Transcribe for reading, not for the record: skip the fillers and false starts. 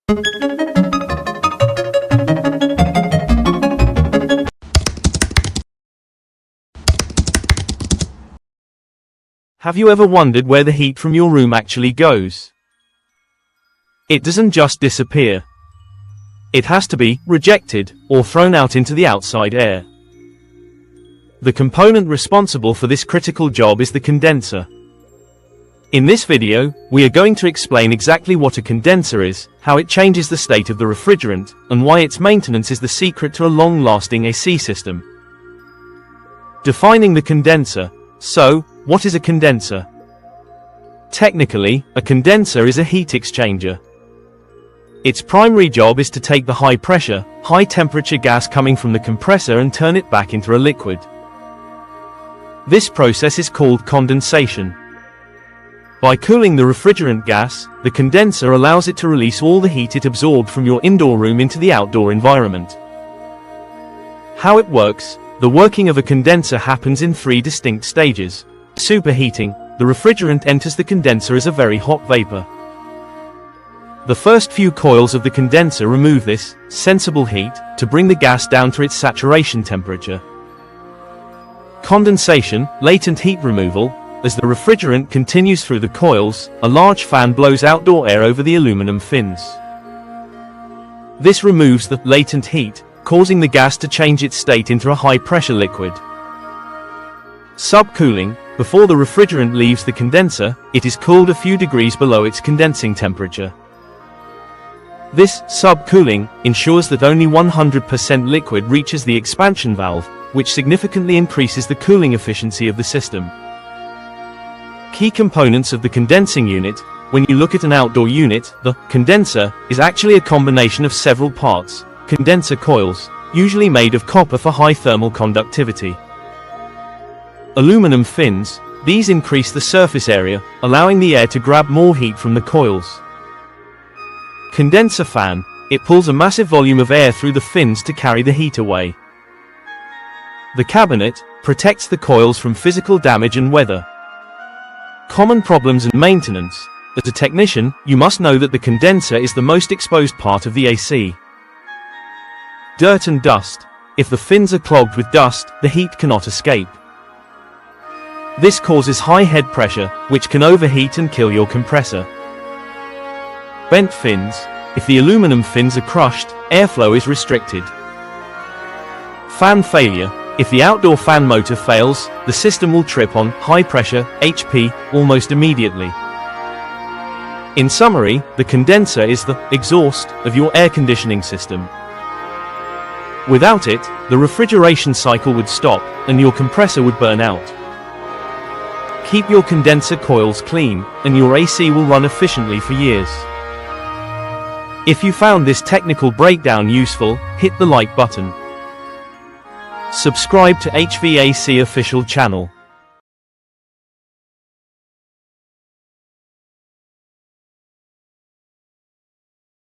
Have you ever wondered where the heat from your room actually goes? It doesn't just disappear. It has to be rejected or thrown out into the outside air. The component responsible for this critical job is the condenser. In this video, we are going to explain exactly what a condenser is, how it changes the state of the refrigerant, and why its maintenance is the secret to a long-lasting AC system. Defining the condenser. So, what is a condenser? Technically, a condenser is a heat exchanger. Its primary job is to take the high-pressure, high-temperature gas coming from the compressor and turn it back into a liquid. This process is called condensation. By cooling the refrigerant gas, the condenser allows it to release all the heat it absorbed from your indoor room into the outdoor environment. How it works? The working of a condenser happens in 3 distinct stages. Superheating. The refrigerant enters the condenser as a very hot vapor. The first few coils of the condenser remove this sensible heat to bring the gas down to its saturation temperature. Condensation, latent heat removal. As the refrigerant continues through the coils, a large fan blows outdoor air over the aluminum fins. This removes the latent heat, causing the gas to change its state into a high-pressure liquid. Subcooling. Before the refrigerant leaves the condenser, it is cooled a few degrees below its condensing temperature. This subcooling ensures that only 100% liquid reaches the expansion valve, which significantly increases the cooling efficiency of the system. Key components of the condensing unit. When you look at an outdoor unit, the condenser is actually a combination of several parts. Condenser coils, usually made of copper for high thermal conductivity. Aluminum fins. These increase the surface area, allowing the air to grab more heat from the coils. Condenser fan. It pulls a massive volume of air through the fins to carry the heat away. The cabinet protects the coils from physical damage and weather. Common problems and maintenance. As a technician, you must know that the condenser is the most exposed part of the AC. Dirt and dust. If the fins are clogged with dust, the heat cannot escape. This causes high head pressure, which can overheat and kill your compressor. Bent fins. If the aluminum fins are crushed, airflow is restricted. Fan failure. If the outdoor fan motor fails, the system will trip on high pressure, HP, almost immediately. In summary, the condenser is the exhaust of your air conditioning system. Without it, the refrigeration cycle would stop, and your compressor would burn out. Keep your condenser coils clean, and your AC will run efficiently for years. If you found this technical breakdown useful, hit the like button. Subscribe to HVAC official channel.